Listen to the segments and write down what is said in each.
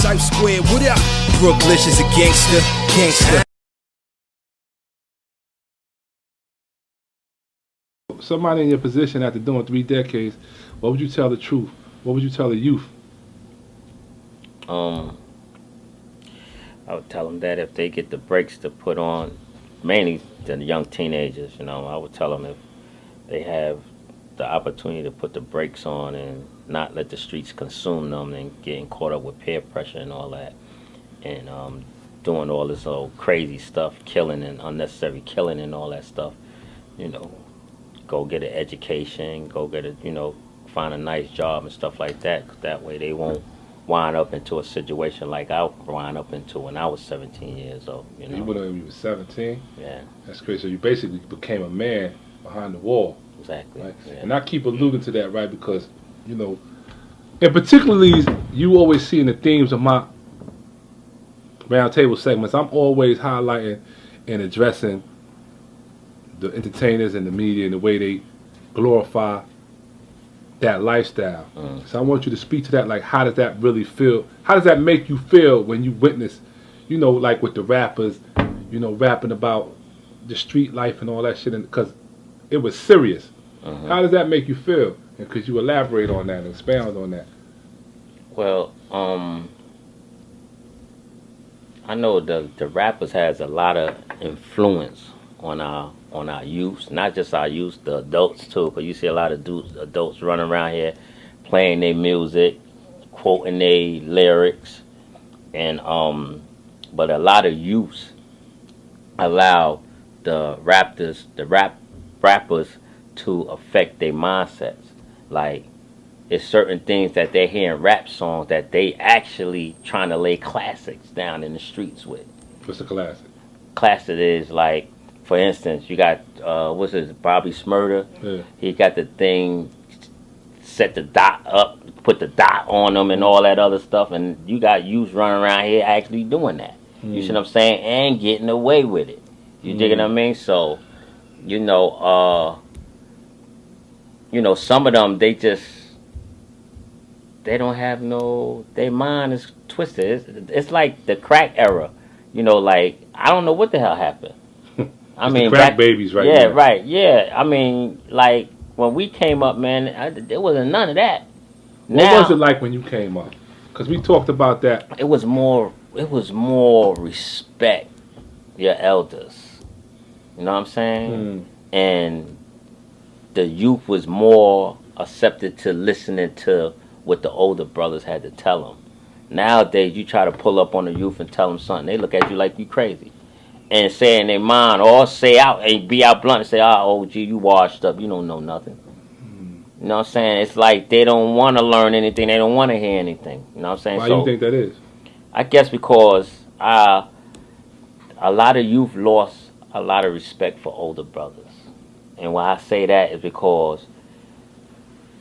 Type Square, what up? Brooklyn is a gangster, gangster. Somebody in your position after doing 3 decades, what would you tell the truth? What would you tell the youth? I would tell them that if they get the brakes to put on, mainly the young teenagers, I would tell them if they have the opportunity to put the brakes on and not let the streets consume them and getting caught up with peer pressure and all that, and doing all this old crazy stuff, killing and unnecessary killing and all that stuff, go get an education, go get find a nice job and stuff like that. That way they won't wind up into a situation like I wind up into when I was 17 years old. You went when you were 17? Yeah. That's crazy. So you basically became a man behind the wall. Exactly. Right? Yeah. And I keep alluding to that, right? Because, and particularly you always see in the themes of my roundtable segments, I'm always highlighting and addressing the entertainers and the media and the way they glorify that lifestyle. So I want you to speak to that. Like, how does that really feel? How does that make you feel when you witness, like with the rappers, rapping about the street life and all that shit? Because it was serious. How does that make you feel? And could you elaborate on that and expound on that? Well, I know the rappers has a lot of influence on our youth, not just our youth, the adults too. Because you see a lot of adults running around here playing their music, quoting their lyrics, and but a lot of youths allow the rappers to affect their mindsets. Like, it's certain things that they hear in rap songs that they actually trying to lay classics down in the streets with. What's a classic? Classic is like, for instance, you got Bobby Smurder. Yeah. He got the thing, set the dot up, put the dot on them and all that other stuff, and you got youths running around here actually doing that. You see what I'm saying? And getting away with it. You dig what I mean? So, some of them, they don't have their mind is twisted. It's like the crack era. Like, I don't know what the hell happened. I mean, the crack babies right Yeah, now. right. Yeah. I mean, like, when we came up, man, there wasn't none of that. What was it like when you came up? Because we talked about that. It was more respect your elders. You know what I'm saying? And the youth was more accepted to listening to what the older brothers had to tell them. Nowadays, you try to pull up on the youth and tell them something, they look at you like you crazy. And say in their mind, or say out and be out blunt and say, OG, you washed up, you don't know nothing. You know what I'm saying? It's like they don't want to learn anything, they don't want to hear anything. You know what I'm saying? Why do you think that is? I guess because a lot of youth lost a lot of respect for older brothers. And why I say that is because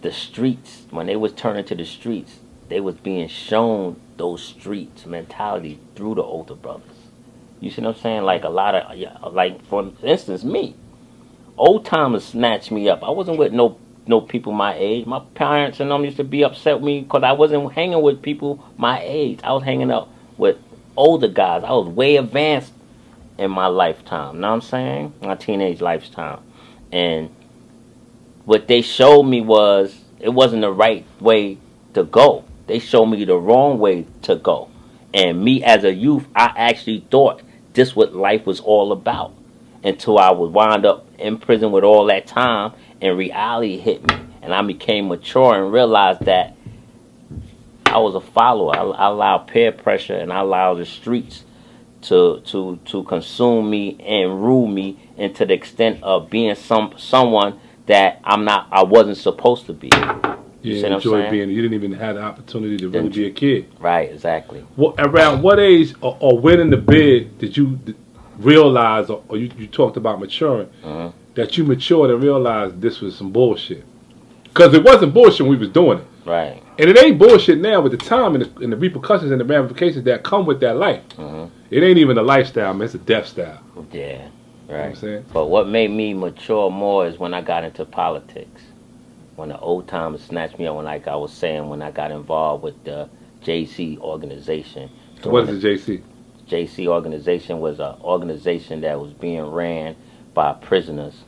the streets, when they was turning to the streets, they was being shown those streets mentality through the older brothers. You see what I'm saying? Like a lot of, like for instance, me. Old timers snatched me up. I wasn't with no people my age. My parents and them used to be upset with me because I wasn't hanging with people my age. I was hanging out with older guys. I was way advanced in my lifetime. You know what I'm saying? My teenage lifetime. And what they showed me was it wasn't the right way to go. They showed me the wrong way to go. And me as a youth, I actually thought this what life was all about. Until I would wind up in prison with all that time and reality hit me. And I became mature and realized that I was a follower. I allowed peer pressure and I allowed the streets to consume me and rule me into the extent of being someone that I wasn't supposed to be. You enjoyed being. You didn't even have the opportunity to really be a kid. Right, exactly. Well, around what age or when in the bed did you realize, or you talked about maturing, that you matured and realized this was some bullshit? Because it wasn't bullshit when we was doing it. Right. And it ain't bullshit now with the time and the repercussions and the ramifications that come with that life. It ain't even a lifestyle, man. It's a death style. Yeah, right. You know what I'm saying? But what made me mature more is when I got into politics. When the old timers snatched me up, like I was saying, when I got involved with the JC organization. So what is the JC? JC organization was an organization that was being ran by prisoners,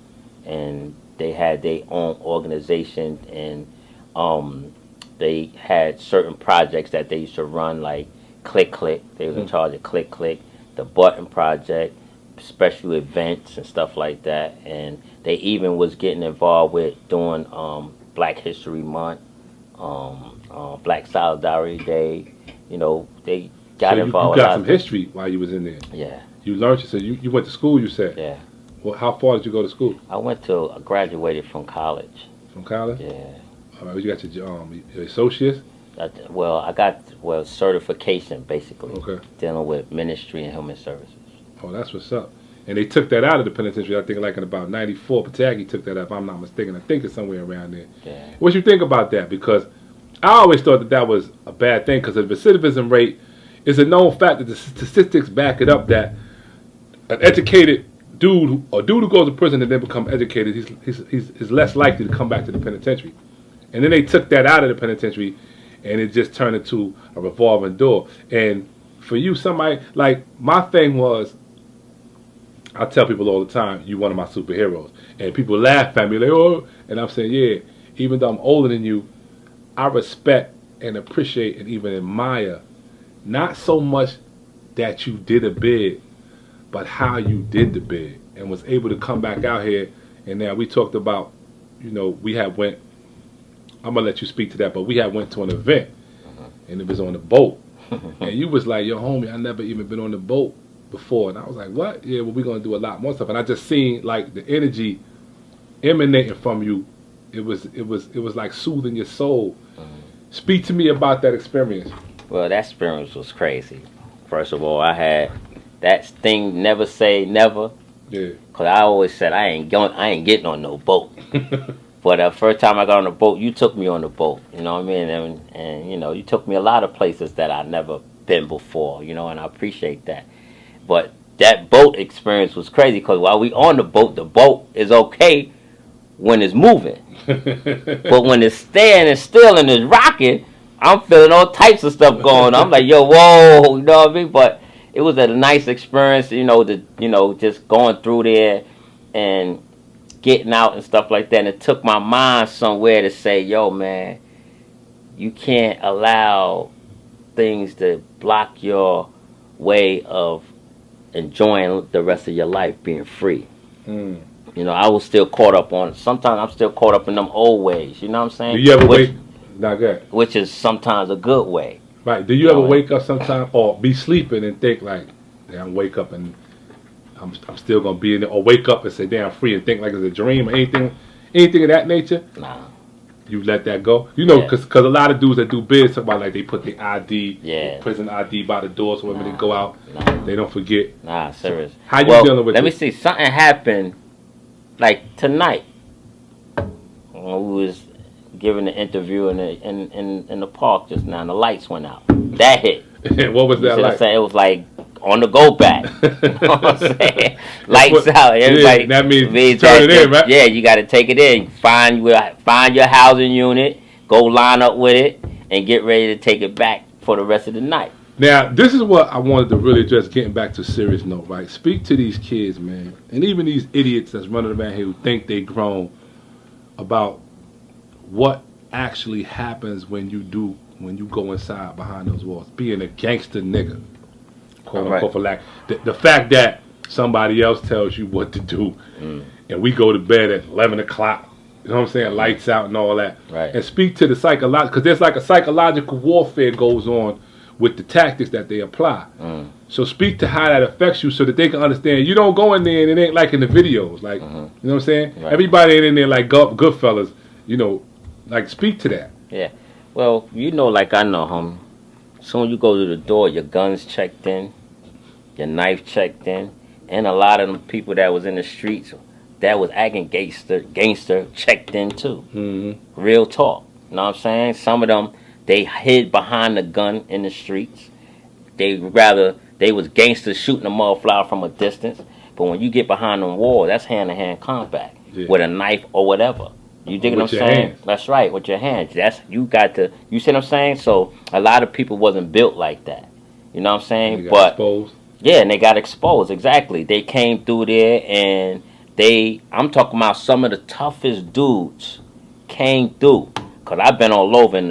and they had their own organization, and they had certain projects that they used to run, like Click Click. They was in charge of Click Click, the Button Project, special events and stuff like that. And they even was getting involved with doing Black History Month, Black Solidarity Day. You know, they got involved. You got some history while you was in there. Yeah. You learned. So you went to school. You said. Yeah. Well, how far did you go to school? I graduated from college. From college. Yeah. All right. You got your associates. I got certification basically. Okay. Dealing with ministry and human services. Oh, that's what's up. And they took that out of the penitentiary. I think like in about '94. Pataggy took that up. If I'm not mistaken. I think it's somewhere around there. Yeah. What you think about that? Because I always thought that was a bad thing, because the recidivism rate is a known fact that the statistics back it up, that an educated dude who goes to prison and then become educated, he's less likely to come back to the penitentiary. And then they took that out of the penitentiary, and it just turned into a revolving door. And for you, somebody, like, my thing was, I tell people all the time, you one of my superheroes. And people laugh at me, like, oh, and I'm saying, yeah, even though I'm older than you, I respect and appreciate and even admire not so much that you did a bid, but how you did the bid and was able to come back out here. And now we talked about, you know, we had went, I'm going to let you speak to that, but we had went to an event, and it was on the boat. And you was like, yo, homie, I never even been on the boat before. And I was like, what? Yeah, well, we're going to do a lot more stuff. And I just seen, like, the energy emanating from you. It was like soothing your soul. Speak to me about that experience. Well, that experience was crazy. First of all, I had that thing, never say never. Yeah. Cause I always said I ain't getting on no boat. But the first time I got on the boat, you took me on the boat. You know what I mean? And you know, you took me a lot of places that I never been before. You know, and I appreciate that. But that boat experience was crazy, because while we on the boat is okay when it's moving. But when it's standing still and it's rocking, I'm feeling all types of stuff going on. I'm like, yo, whoa, you know what I mean? But it was a nice experience, just going through there and getting out and stuff like that. And it took my mind somewhere to say, yo, man, you can't allow things to block your way of enjoying the rest of your life, being free. You know, I was still caught up on it. Sometimes I'm still caught up in them old ways. You know what I'm saying? Do you ever wake? Not good. Which is sometimes a good way. Right. Do you ever wake up sometime or be sleeping and think like, damn, wake up and I'm still gonna be in there, or wake up and say, damn, free, and think like it's a dream or anything of that nature? Nah. You let that go. You know, because a lot of dudes that do bids talk about, like, they put the ID, prison ID by the door, so when they go out, they don't forget. Nah, serious. So how you dealing with let this? me see. Something happened, like tonight, when we was giving the interview in the park just now, and the lights went out. That hit. What was that like? It was like on the go back. You know what I'm saying? Lights out. Everybody. Yeah, that means turn it in, right? Yeah, you got to take it in. Find your housing unit, go line up with it, and get ready to take it back for the rest of the night. Now, this is what I wanted to really address, getting back to a serious note, right? Speak to these kids, man, and even these idiots that's running around here who think they grown, about what actually happens when you go inside behind those walls, being a gangster nigga, quote unquote, for lack. The fact that somebody else tells you what to do, and we go to bed at 11 o'clock, you know what I'm saying, lights out and all that. Right. And speak to the psychological, because there's like a psychological warfare goes on with the tactics that they apply. So speak to how that affects you, so that they can understand. You don't go in there and it ain't like in the videos, like, you know what I'm saying? Right. Everybody ain't in there like Goodfellas, you know, like, speak to that. Yeah. Well, you know, like I know, soon you go to the door, your gun's checked in, your knife checked in, and a lot of them people that was in the streets that was acting gangster checked in too. Real talk. You know what I'm saying? Some of them, they hid behind the gun in the streets. They was gangsters shooting a motherfucker from a distance. But when you get behind them wall, that's hand-to-hand combat with a knife or whatever. You dig what I'm With your saying? hands. That's right, with your hands. That's you got to. You see what I'm saying? So a lot of people wasn't built like that. You know what I'm saying? And you got But exposed. yeah, and they got exposed. Exactly. They came through there, and I'm talking about some of the toughest dudes came through. Cause I've been all over in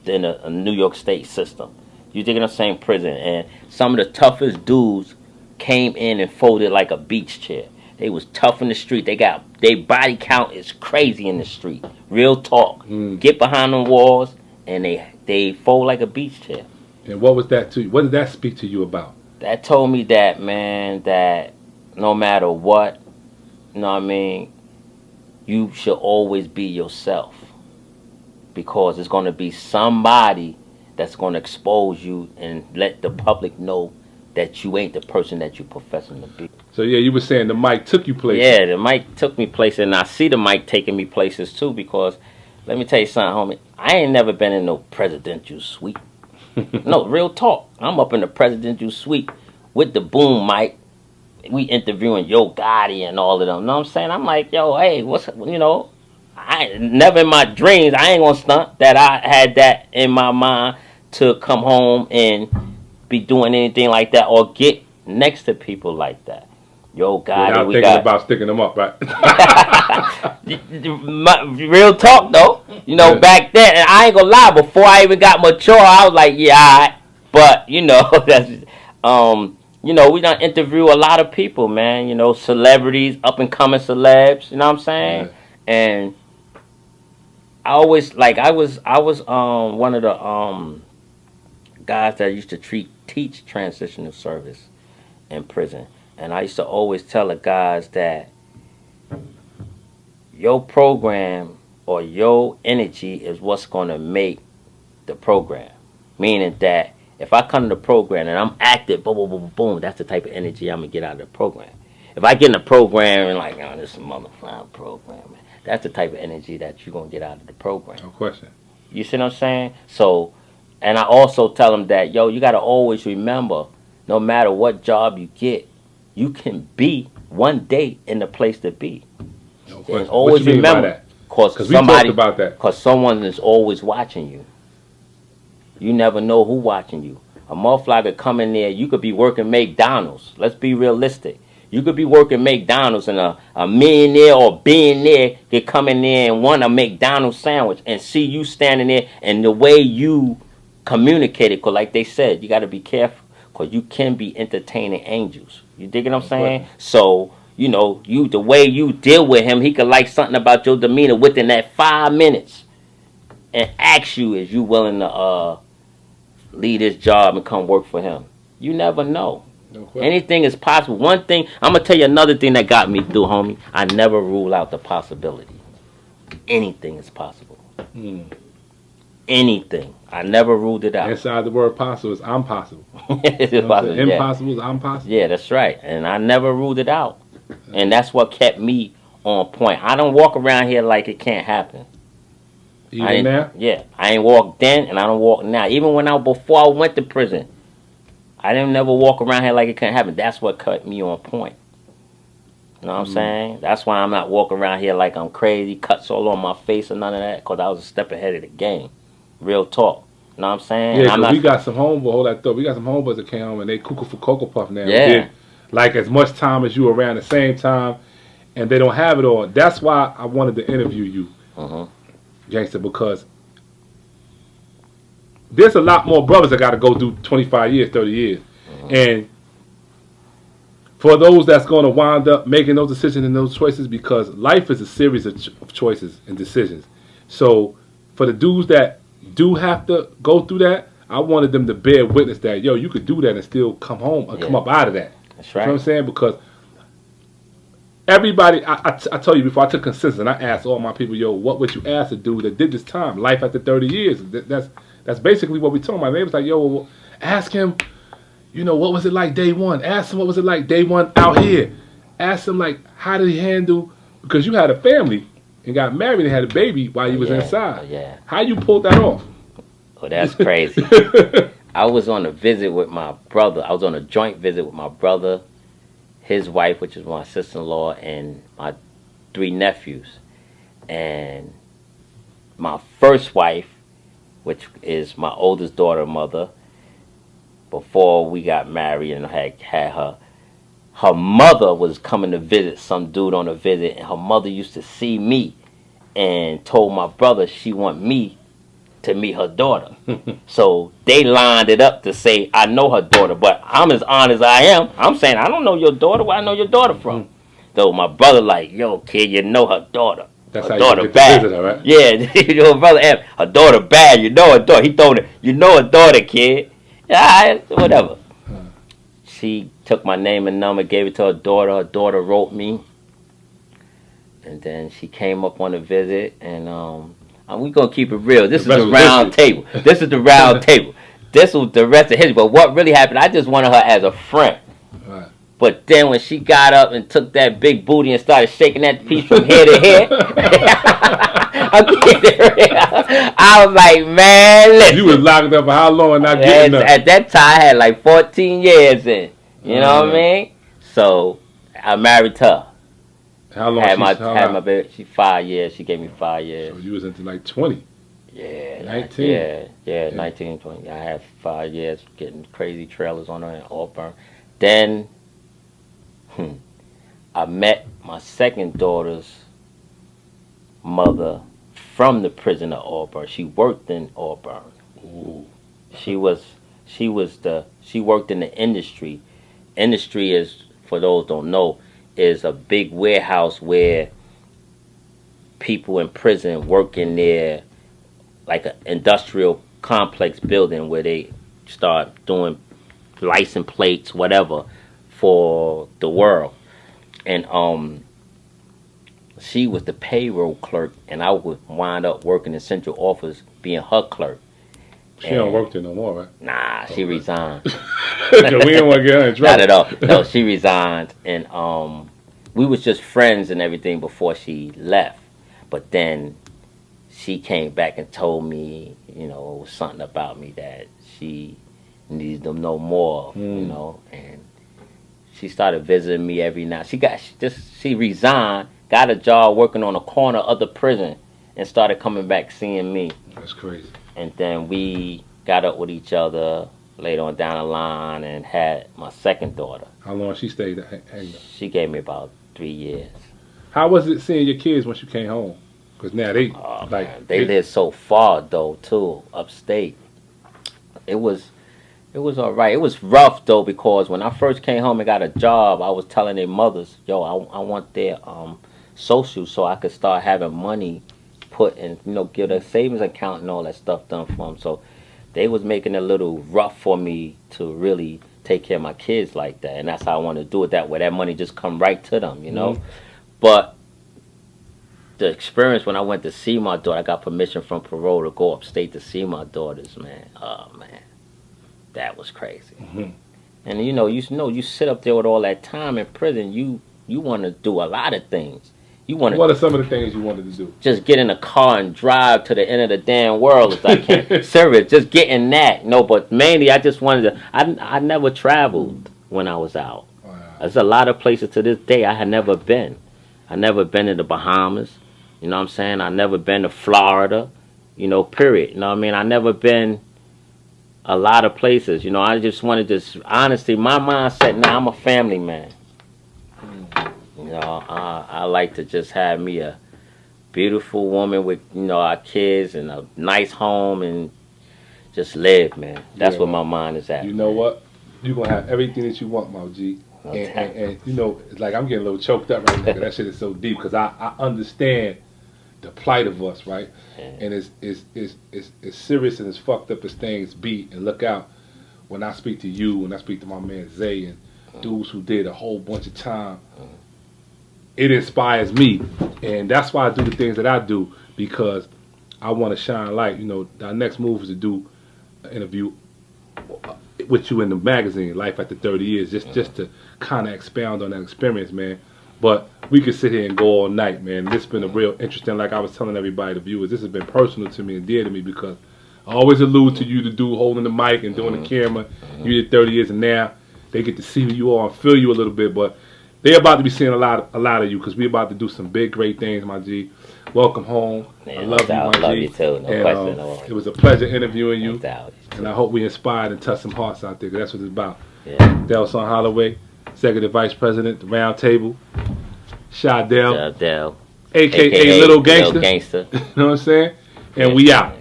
the New York State system. You dig what I'm saying? Prison, and some of the toughest dudes came in and folded like a beach chair. They was tough in the street. Their body count is crazy in the street. Real talk. Get behind them walls and they fold like a beach chair. And what was that to you? What did that speak to you about? That told me that, man, that no matter what, you know what I mean, you should always be yourself. Because it's gonna be somebody that's gonna expose you and let the public know that you ain't the person that you professing to be. So yeah, you were saying the mic took you places. Yeah, the mic took me places, and I see the mic taking me places too. Because let me tell you something, homie. I ain't never been in no presidential suite. No, real talk. I'm up in the presidential suite with the boom mic. We interviewing Yo Gotti and all of them. You know what I'm saying? I'm like, yo, hey, I never in my dreams. I ain't gonna stunt that I had that in my mind to come home and be doing anything like that or get next to people like that. Yo, God, Without thinking about sticking them up, right? Real talk, though. You know, back then, and I ain't gonna lie. Before I even got mature, I was like, yeah, all right. But you know, that's we done interview a lot of people, man. You know, celebrities, up and coming celebs. You know what I'm saying? Yeah. And I always I was one of the guys that used to teach transitional service in prison. And I used to always tell the guys that your program or your energy is what's going to make the program. Meaning that if I come to the program and I'm active, boom, boom, boom, boom, that's the type of energy I'm going to get out of the program. If I get in the program and like, oh, this is a motherfucking program, man, that's the type of energy that you're going to get out of the program. No question. You see what I'm saying? So, and I also tell them that, yo, you got to always remember, no matter what job you get, you can be one day in the place to be. No And question. always What you mean by remember, that? because we talked about that. Because someone is always watching you. You never know who watching you. A motherfucker could come in there. You could be working McDonald's. Let's be realistic. You could be working McDonald's and a millionaire or billionaire could come in there and want a McDonald's sandwich and see you standing there and the way you communicate it. Because like they said, you got to be careful because you can be entertaining angels. You dig what I'm saying? So, the way you deal with him, he could like something about your demeanor within that 5 minutes and ask you, is you willing to leave this job and come work for him? You never know. No question. Anything is possible. One thing, I'm going to tell you another thing that got me through, homie. I never rule out the possibility. Anything is possible. Anything. I never ruled it out. Inside the word possible is I'm possible. It's You know what I'm possible, saying? yeah. Impossible is I'm possible. Yeah, that's right. And I never ruled it out. And that's what kept me on point. I don't walk around here like it can't happen. Even now? Yeah. I ain't walk then and I don't walk now. Even before I went to prison, I didn't never walk around here like it couldn't happen. That's what kept me on point. You know what I'm saying? That's why I'm not walking around here like I'm crazy, cuts all on my face or none of that, because I was a step ahead of the game. Real talk. You know what I'm saying? Yeah, because we got some homeboys, hold that thought. We got some homeboys that came home and they cuckoo for Cocoa Puff now. Yeah. Did like as much time as you around the same time, and they don't have it all. That's why I wanted to interview you, Gangster, because there's a lot more brothers that got to go through 25 years, 30 years. And for those that's going to wind up making those decisions and those choices, because life is a series of choices and decisions. So for the dudes that do have to go through that, I wanted them to bear witness that, yo, you could do that and still come home and come up out of that. That's right. You know what I'm saying? Because everybody, I told you before, I took consensus and I asked all my people, yo, what would you ask a dude that did this time, life after 30 years? That's basically what we told him. My neighbors like, yo, well, ask him, what was it like day one? Ask him what was it like day one out here. Ask him, like, how did he handle, because you had a family and got married and had a baby while you was inside. Yeah. How you pulled that off? Oh, that's crazy. I was on a visit with my brother. I was on a joint visit with my brother, his wife, which is my sister-in-law, and my 3 nephews. And my first wife, which is my oldest daughter mother, before we got married and had her mother was coming to visit some dude on a visit, and her mother used to see me and told my brother she want me to meet her daughter. So they lined it up to say, I know her daughter, but I'm as honest as I am. I'm saying, I don't know your daughter. Where I know your daughter from? So my brother like, yo, kid, you know her daughter. That's her how daughter you get bad. to visit her, right? Yeah, your brother asked, her daughter bad. You know her daughter. He told her, you know her daughter, kid. Yeah, all right, whatever. She took my name and number, gave it to her daughter. Her daughter wrote me. And then she came up on a visit, and we're going to keep it real. This is the round table. This is the round table. This was the rest of history. But what really happened, I just wanted her as a friend. Right. But then when she got up and took that big booty and started shaking that piece from head to head, I was like, man, listen. You was locked up for how long and not getting up? At that time, I had like 14 years in. You know what I mean? So I married her. How long? Had my baby. She 5 years. She gave me 5 years. So you was into like 20. Yeah. 19. Yeah, 19, 20. I had 5 years getting crazy trailers on her in Auburn. Then I met my second daughter's mother from the prison of Auburn. She worked in Auburn. Ooh. She worked in the industry. Industry is, for those who don't know, is a big warehouse where people in prison work in there, like an industrial complex building where they start doing license plates, whatever, for the world. And she was the payroll clerk, and I would wind up working in central office being her clerk. She don't work there no more, right? Nah, she resigned. We didn't want to get her in trouble. Not at all. No, she resigned, and we was just friends and everything before she left. But then she came back and told me, you know, it was something about me that she needed to know more, you know, and she started visiting me every night. She resigned, got a job working on a corner of the prison, and started coming back seeing me. That's crazy. And then we got up with each other later on down the line and had my second daughter. How long she stayed hanging? She gave me about 3 years. How was it seeing your kids when you came home? Because now they they live so far though too, upstate. It was all right. It was rough though, because when I first came home and got a job, I was telling their mothers, yo, I want their social so I could start having money put in, you know, give a savings account and all that stuff done for them. So they was making it a little rough for me to really take care of my kids like that, and that's how I want to do it that way. That money just come right to them, you know. But the experience when I went to see my daughter, I got permission from parole to go upstate to see my daughters, man. Oh man, that was crazy. And you sit up there with all that time in prison. You want to do a lot of things. What are some of the things you wanted to do? Just get in a car and drive to the end of the damn world if I can. Serious, just getting that. No, but mainly I just wanted to. I never traveled when I was out. Wow. There's a lot of places to this day I had never been. I never been to the Bahamas. You know what I'm saying? I never been to Florida. You know, period. You know what I mean? I never been a lot of places. You know, I just wanted to. Honestly, my mindset now, I'm a family man. You know, I like to just have me a beautiful woman with, you know, our kids and a nice home and just live, man. That's where my mind is at. You know what? You're going to have everything that you want, my G. And you know, it's like I'm getting a little choked up right now because that shit is so deep, because I understand the plight of us, right? Yeah. And it's serious and as fucked up as things be. And look out, when I speak to you, when I speak to my man Zay and dudes who did a whole bunch of time, it inspires me, and that's why I do the things that I do, because I want to shine light. You know, our next move is to do an interview with you in the magazine, Life After 30 Years, just to kind of expound on that experience, man. But we could sit here and go all night, man. This has been a real interesting, like I was telling everybody, the viewers, this has been personal to me and dear to me, because I always allude to you to do holding the mic and doing the camera. You did 30 years, and now they get to see who you are and feel you a little bit, but they're about to be seeing a lot of you, because we're about to do some big, great things, my G. welcome home. Yeah, I love you, my G. love you too. No And, question at all. it was a pleasure interviewing you. No doubt. And I hope we inspired and touched some hearts out there, 'cause that's what it's about. Yeah. Delson Holloway, Executive Vice President, the Round Table. Shadell, Del, AKA Little Gangster. Little Gangster. You know what I'm saying? And we out.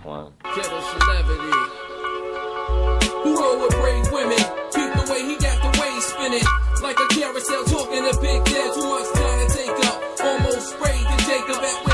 One. Ghetto celebrity. Who roll with brave women? Keep the way he got the way spinning. Like a carousel talking a big deal. Too much time to take up. Almost sprayed to Jacob at